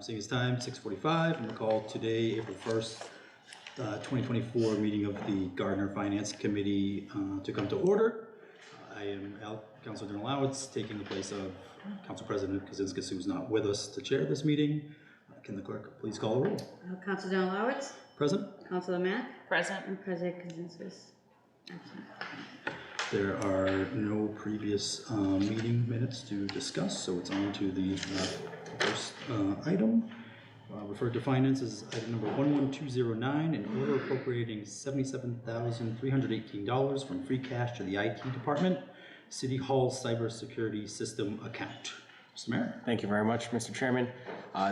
Seeing it's time, 6:45, and we'll call today, April 1st, 2024 meeting of the Gardner Finance Committee to come to order. I am Councilor Donalowitz, taking the place of Council President Kaczynskis, who is not with us to chair this meeting. Can the clerk please call the roll? Councilor Donalowitz. Present. Councilor Mack. Present. And President Kaczynskis. Absent. There are no previous meeting minutes to discuss, so it's on to the first item. Referred to finance is item number 11209, an order appropriating $77,318 from free cash to the IT department, City Hall cybersecurity system account. Mr. Mayor. Thank you very much, Mr. Chairman.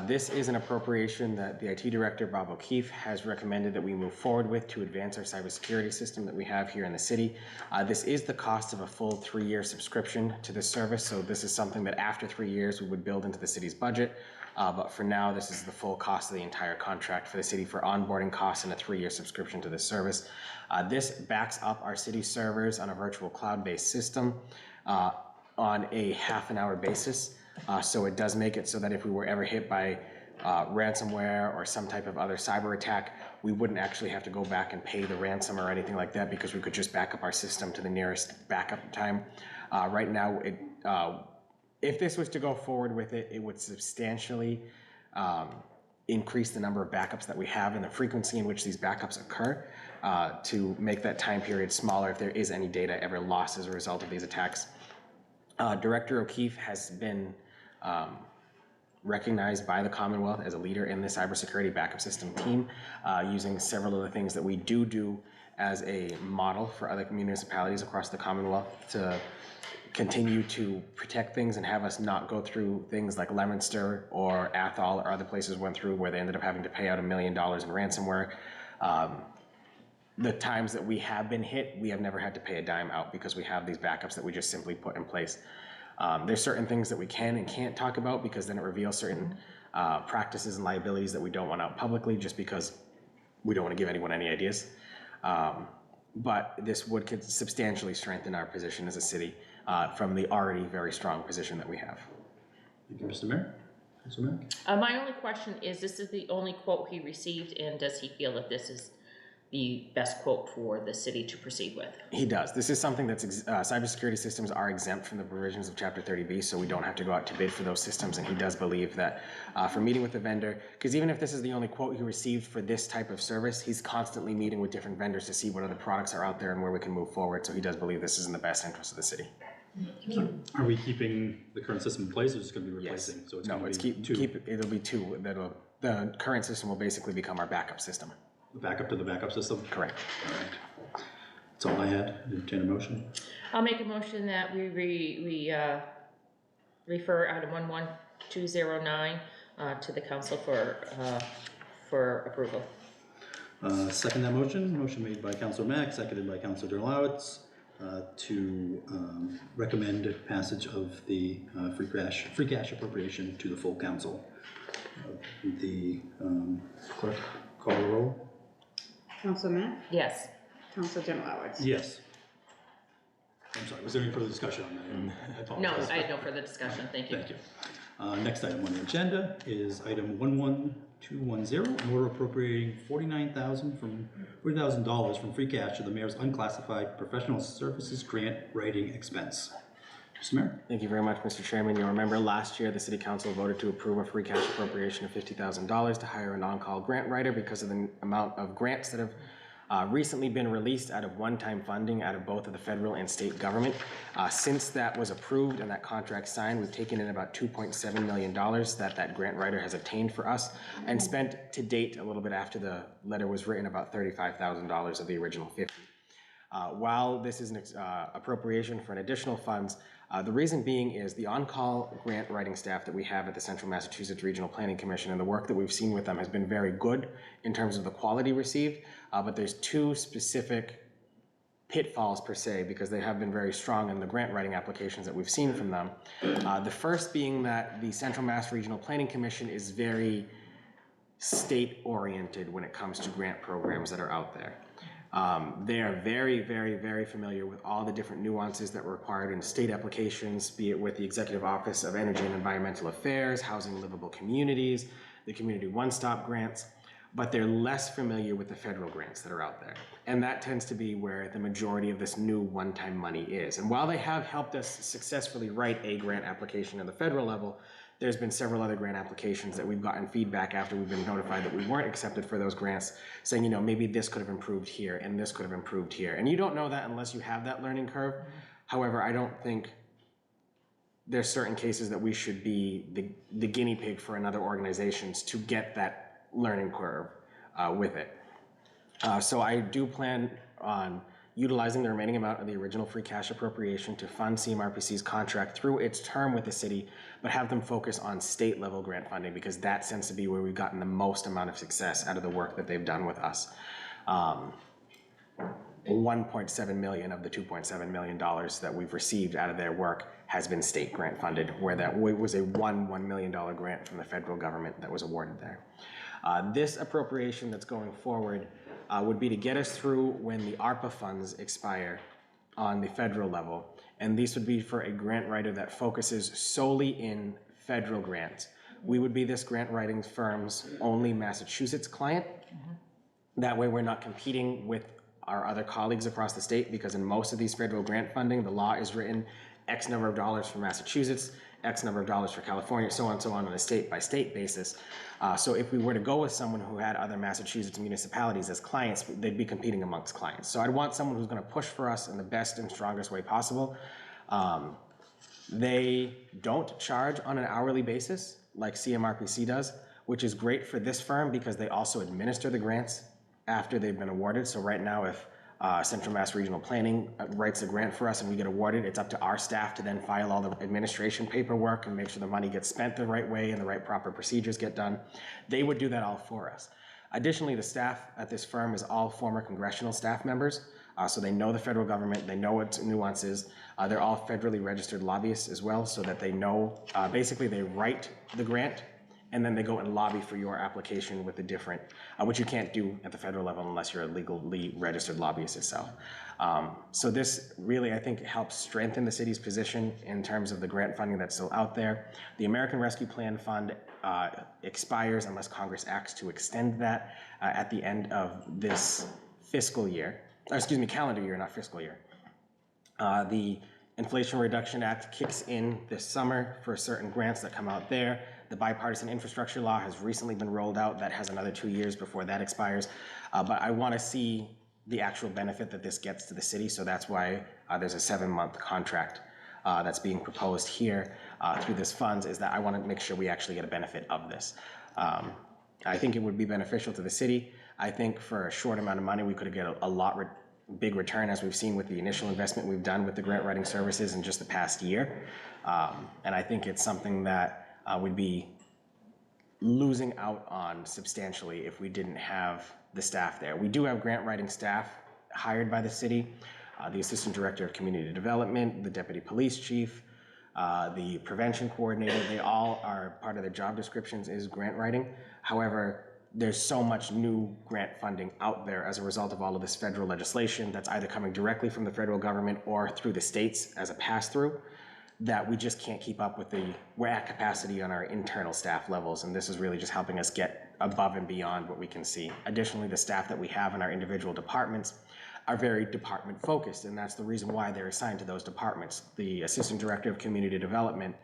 This is an appropriation that the IT Director, Bob O'Keefe, has recommended that we move forward with to advance our cybersecurity system that we have here in the city. This is the cost of a full 3-year subscription to this service, so this is something that after 3 years we would build into the city's budget. But for now, this is the full cost of the entire contract for the city for onboarding costs and a 3-year subscription to this service. This backs up our city servers on a virtual cloud-based system on a half-an-hour basis. So it does make it so that if we were ever hit by ransomware or some type of other cyber attack, we wouldn't actually have to go back and pay the ransom or anything like that, because we could just back up our system to the nearest backup time. Right now, if this was to go forward with it, it would substantially increase the number of backups that we have and the frequency in which these backups occur to make that time period smaller if there is any data ever lost as a result of these attacks. Director O'Keefe has been recognized by the Commonwealth as a leader in the cybersecurity backup system team, using several of the things that we do as a model for other municipalities across the Commonwealth to continue to protect things and have us not go through things like Leominster or Athol or other places went through where they ended up having to pay out $1 million in ransomware. The times that we have been hit, we have never had to pay a dime out because we have these backups that we just simply put in place. There's certain things that we can and can't talk about because then it reveals certain practices and liabilities that we don't want out publicly, just because we don't want to give anyone any ideas. But this would substantially strengthen our position as a city from the already very strong position that we have. Thank you, Mr. Mayor. Councilor Mack. My only question is, this is the only quote he received, and does he feel that this is the best quote for the city to proceed with? He does. This is something that's cybersecurity systems are exempt from the provisions of Chapter 30B, so we don't have to go out to bid for those systems. And he does believe that for meeting with the vendor, because even if this is the only quote he received for this type of service, he's constantly meeting with different vendors to see what other products are out there and where we can move forward. So he does believe this is in the best interest of the city. Are we keeping the current system in place, or is it going to be replacing? Yes. So it's no, going it's to be two. It'll be two. The current system will basically become our backup system. The backup to the backup system? Correct. All right. That's all I had. Entertain a motion. I'll make a motion that we refer item 11209 to the council for approval. Second that motion. Motion made by Councilor Mack, seconded by Councilor Donalowitz to recommend passage of the free cash appropriation to the full council. The clerk call the roll. Councilor Mack. Yes. Councilor Donalowitz. Yes. I'm sorry, was there any further discussion on that? I No, apologize. I had no further discussion. Thank you. Thank you. Next item on the agenda is item 11210, an order appropriating $40,000 from free cash to the mayor's unclassified professional services grant writing expense. Mr. Mayor. Thank you very much, Mr. Chairman. You'll remember last year the City Council voted to approve a free cash appropriation of $50,000 to hire an on-call grant writer because of the amount of grants that have recently been released out of one-time funding out of both of the federal and state government. Since that was approved and that contract signed, we've taken in about $2.7 million that grant writer has obtained for us, and spent to date, a little bit after the letter was written, about $35,000 of the original $50,000. While this is an appropriation for an additional funds, the reason being is the on-call grant writing staff that we have at the Central Massachusetts Regional Planning Commission and the work that we've seen with them has been very good in terms of the quality received, but there's two specific pitfalls per se, because they have been very strong in the grant writing applications that we've seen from them. The first being that the Central Mass Regional Planning Commission is very state oriented when it comes to grant programs that are out there. They are very, very, very familiar with all the different nuances that were required in state applications, be it with the Executive Office of Energy and Environmental Affairs, Housing Livable Communities, the Community One-Stop grants, but they're less familiar with the federal grants that are out there. And that tends to be where the majority of this new one-time money is. And while they have helped us successfully write a grant application at the federal level, there's been several other grant applications that we've gotten feedback after we've been notified that we weren't accepted for those grants, saying, you know, maybe this could have improved here and this could have improved here. And you don't know that unless you have that learning curve. However, I don't think there's certain cases that we should be the guinea pig for another organizations to get that learning curve with it. So I do plan on utilizing the remaining amount of the original free cash appropriation to fund CMRPC's contract through its term with the city, but have them focus on state level grant funding because that tends to be where we've gotten the most amount of success out of the work that they've done with us. 1.7 million of the $2.7 million that we've received out of their work has been state grant funded, where that was a $1 million grant from the federal government that was awarded there. This appropriation that's going forward would be to get us through when the ARPA funds expire on the federal level. And these would be for a grant writer that focuses solely in federal grants. We would be this grant writing firm's only Massachusetts client. That way we're not competing with our other colleagues across the state, because in most of these federal grant funding, the law is written X number of dollars for Massachusetts, X number of dollars for California, so on a state by state basis. So if we were to go with someone who had other Massachusetts municipalities as clients, they'd be competing amongst clients. So I'd want someone who's going to push for us in the best and strongest way possible. They don't charge on an hourly basis like CMRPC does, which is great for this firm because they also administer the grants after they've been awarded. So right now, if Central Mass Regional Planning writes a grant for us and we get awarded, it's up to our staff to then file all the administration paperwork and make sure the money gets spent the right way and the right proper procedures get done. They would do that all for us. Additionally, the staff at this firm is all former congressional staff members, so they know the federal government, they know what nuances. They're all federally registered lobbyists as well, so that they know, basically they write the grant and then they go and lobby for your application with the different, which you can't do at the federal level unless you're a legally registered lobbyist itself. So this really, I think, helps strengthen the city's position in terms of the grant funding that's still out there. The American Rescue Plan Fund expires unless Congress acts to extend that at the end of this fiscal year, or excuse me, calendar year, not fiscal year. The Inflation Reduction Act kicks in this summer for certain grants that come out there. The bipartisan infrastructure law has recently been rolled out. That has another 2 years before that expires. But I want to see the actual benefit that this gets to the city. So that's why there's a 7-month contract that's being proposed here through this funds, is that I want to make sure we actually get a benefit of this. I think it would be beneficial to the city. I think for a short amount of money, we could get a big return, as we've seen with the initial investment we've done with the grant writing services in just the past year. And I think it's something that we'd be losing out on substantially if we didn't have the staff there. We do have grant writing staff hired by the city, the Assistant Director of Community Development, the Deputy Police Chief, the Prevention Coordinator. They all are, part of their job descriptions is grant writing. However, there's so much new grant funding out there as a result of all of this federal legislation that's either coming directly from the federal government or through the states as a pass-through, that we just can't keep up with. We're at capacity on our internal staff levels, and this is really just helping us get above and beyond what we can see. Additionally, the staff that we have in our individual departments are very department focused, and that's the reason why they're assigned to those departments. The Assistant Director of Community Development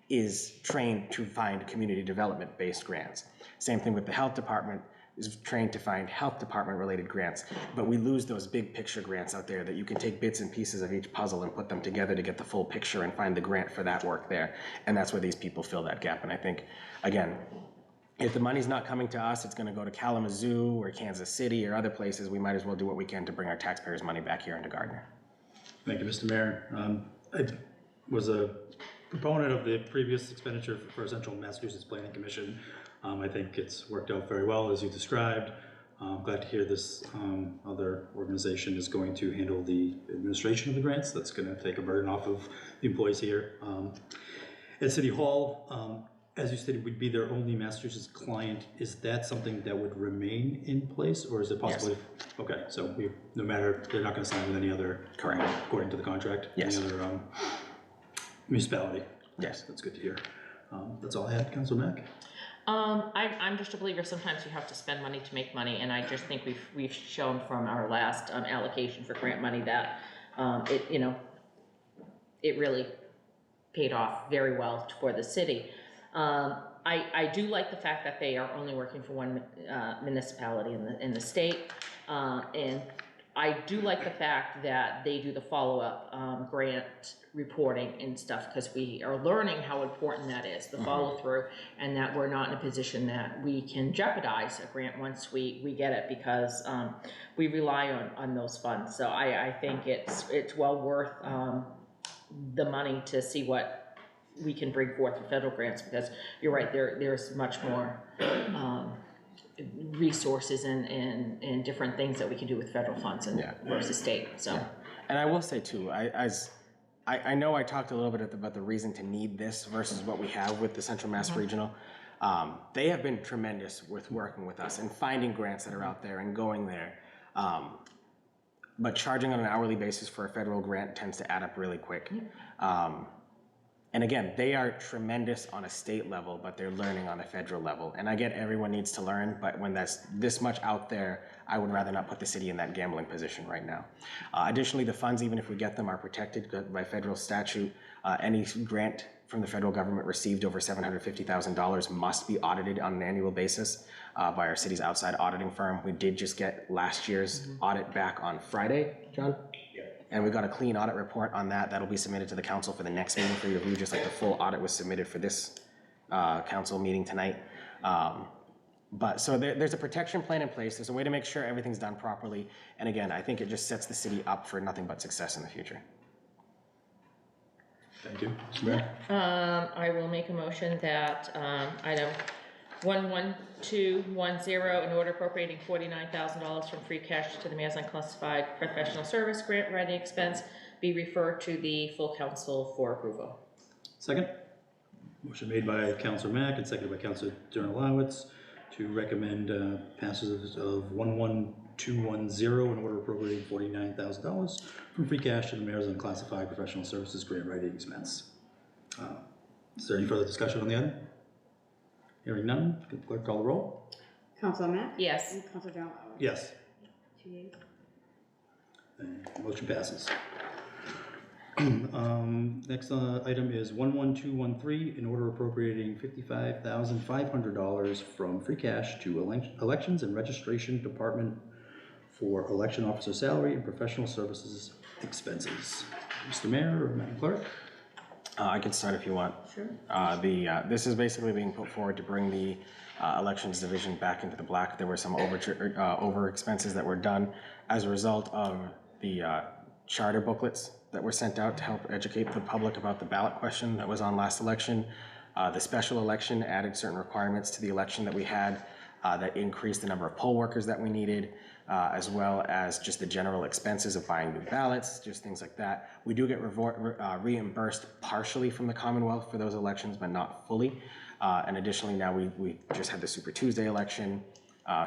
is trained to find community development based grants. Same thing with the health department, is trained to find health department related grants, but we lose those big picture grants out there that you can take bits and pieces of each puzzle and put them together to get the full picture and find the grant for that work there. And that's where these people fill that gap. And I think, again, if the money's not coming to us, it's going to go to Kalamazoo or Kansas City or other places. We might as well do what we can to bring our taxpayers' money back here into Gardner. Thank you, Mr. Mayor. I was a proponent of the previous expenditure for Central Massachusetts Planning Commission. I think it's worked out very well as you described. I'm glad to hear this other organization is going to handle the administration of the grants. That's going to take a burden off of the employees here. At City Hall, as you stated, would be their only Massachusetts client. Is that something that would remain in place, or is it possibly? Okay, so no matter, they're not going to sign with any other. Correct. According to the contract. Yes. Any other municipality. Yes. That's good to hear. That's all I had, Councilor Mack. I'm just a believer, sometimes you have to spend money to make money, and I just think we've shown from our last allocation for grant money that it really paid off very well for the city. I do like the fact that they are only working for one municipality in the state, and I do like the fact that they do the follow-up grant reporting and stuff, because we are learning how important that is, the follow-through, and that we're not in a position that we can jeopardize a grant once we get it, because we rely on those funds. So I think it's well worth the money to see what we can bring forth for federal grants, because you're right, there's much more resources and different things that we can do with federal funds and versus state. So, and I will say too, I know I talked a little bit about the reason to need this versus what we have with the Central Mass Regional. They have been tremendous with working with us and finding grants that are out there and going there. But charging on an hourly basis for a federal grant tends to add up really quick. And again, they are tremendous on a state level, but they're learning on a federal level. And I get everyone needs to learn, but when that's this much out there, I would rather not put the city in that gambling position right now. Additionally, the funds, even if we get them, are protected by federal statute. Any grant from the federal government received over $750,000 must be audited on an annual basis by our city's outside auditing firm. We did just get last year's audit back on Friday, John? And we got a clean audit report on that. That'll be submitted to the council for the next meeting for your review, just like the full audit was submitted for this council meeting tonight. But so there's a protection plan in place. There's a way to make sure everything's done properly. And again, I think it just sets the city up for nothing but success in the future. Thank you. Mr. Mayor? I will make a motion that item 11210, in order appropriating $49,000 from free cash to the mayor's unclassified professional service grant writing expense, be referred to the full council for approval. Second. Motion made by Councilor Mack and seconded by Councilor Dernalowitz to recommend passes of 11210, in order appropriating $49,000 from free cash to the mayor's unclassified professional services grant writing expense. Is there any further discussion on the item? Hearing none, can the clerk call the roll? Councilor Mack? Yes. And Councilor Dernalowitz? Yes. 2 yeas. And motion passes. Next item is 11213, in order appropriating $55,500 from free cash to elections and registration department for election officer salary and professional services expenses. Mr. Mayor or Madam Clerk? I can start if you want. Sure. This is basically being put forward to bring the elections division back into the black. There were some over expenses that were done as a result of the charter booklets that were sent out to help educate the public about the ballot question that was on last election. The special election added certain requirements to the election that we had that increased the number of poll workers that we needed, as well as just the general expenses of buying new ballots, just things like that. We do get reimbursed partially from the Commonwealth for those elections, but not fully. And additionally, now we just had the Super Tuesday election.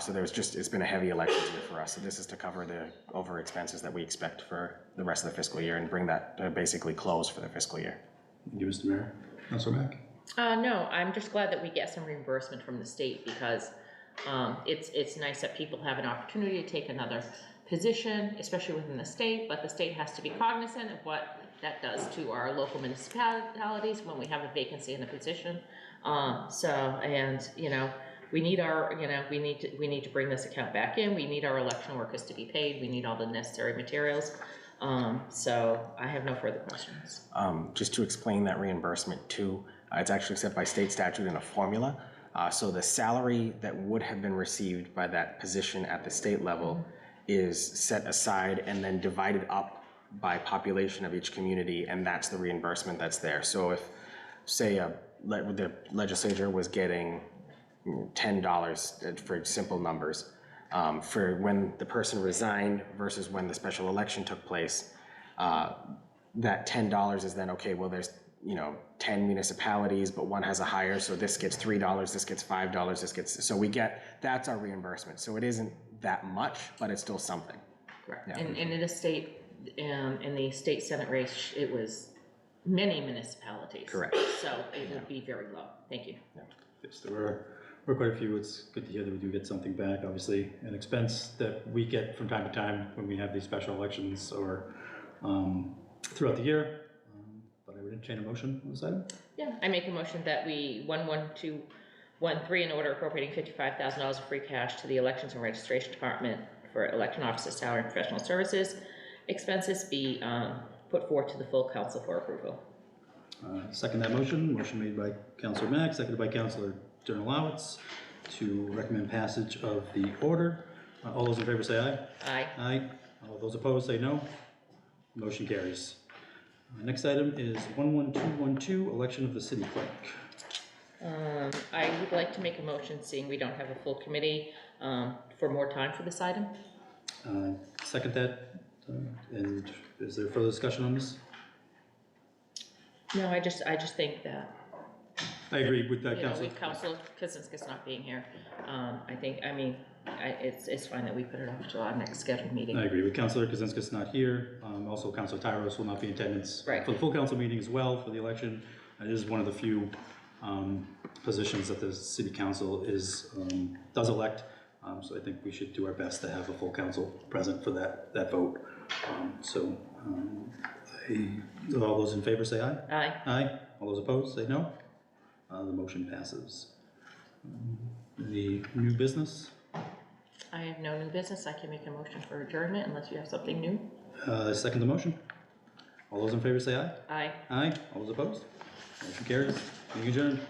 So it's been a heavy election year for us. So this is to cover the over expenses that we expect for the rest of the fiscal year and bring that to basically close for the fiscal year. Thank you, Mr. Mayor. Councilor Mack? No, I'm just glad that we get some reimbursement from the state, because it's nice that people have an opportunity to take another position, especially within the state, but the state has to be cognizant of what that does to our local municipalities when we have a vacancy in a position. We need we need to bring this account back in. We need our election workers to be paid. We need all the necessary materials. So I have no further questions. Just to explain that reimbursement too, it's actually set by state statute in a formula. So the salary that would have been received by that position at the state level is set aside and then divided up by population of each community, and that's the reimbursement that's there. So if, say, the legislature was getting $10 for simple numbers, for when the person resigned versus when the special election took place, that $10 is then, okay, well, there's you know, 10 municipalities, but one has a higher, so this gets $3, this gets $5, this gets, so we get, that's our reimbursement. So it isn't that much, but it's still something. Correct. Yeah. And in the state, in the state senate race, it was many municipalities. Correct. So it would be very low. Thank you. Yes, there were quite a few. It's good to hear that we do get something back. Obviously, an expense that we get from time to time when we have these special elections or throughout the year. But I would entertain a motion on this item. Yeah, I make a motion that we 11213 in order appropriating $55,000 of free cash to the Elections and Registration Department for election officers' salary and professional services expenses be put forward to the full council for approval. Second that motion. Motion made by Councilor Mack, seconded by Councilor Dernalowitz to recommend passage of the order. All those in favor say aye. Aye. Aye. All those opposed say no. Motion carries. Next item is 11212, election of the city clerk. I would like to make a motion, seeing we don't have a full committee, for more time for this item. Second that, and is there further discussion on this? No, I just think that, I agree with that, you know, Councilor. with Council Kaczynskis not being here, it's fine that we put it off to our next scheduled meeting. I agree with Councilor Kaczynskis not here. Also, Councilor Tyros will not be in attendance Right. for the full council meeting as well for the election. It is one of the few positions that the city council does elect. So I think we should do our best to have a full council present for that vote. All those in favor say aye. Aye. Aye. All those opposed say no. The motion passes. The new business. I have no new business. I can make a motion for adjournment unless you have something new. Second the motion. All those in favor say aye. Aye. Aye. All those opposed? Motion carries. Meeting adjourned.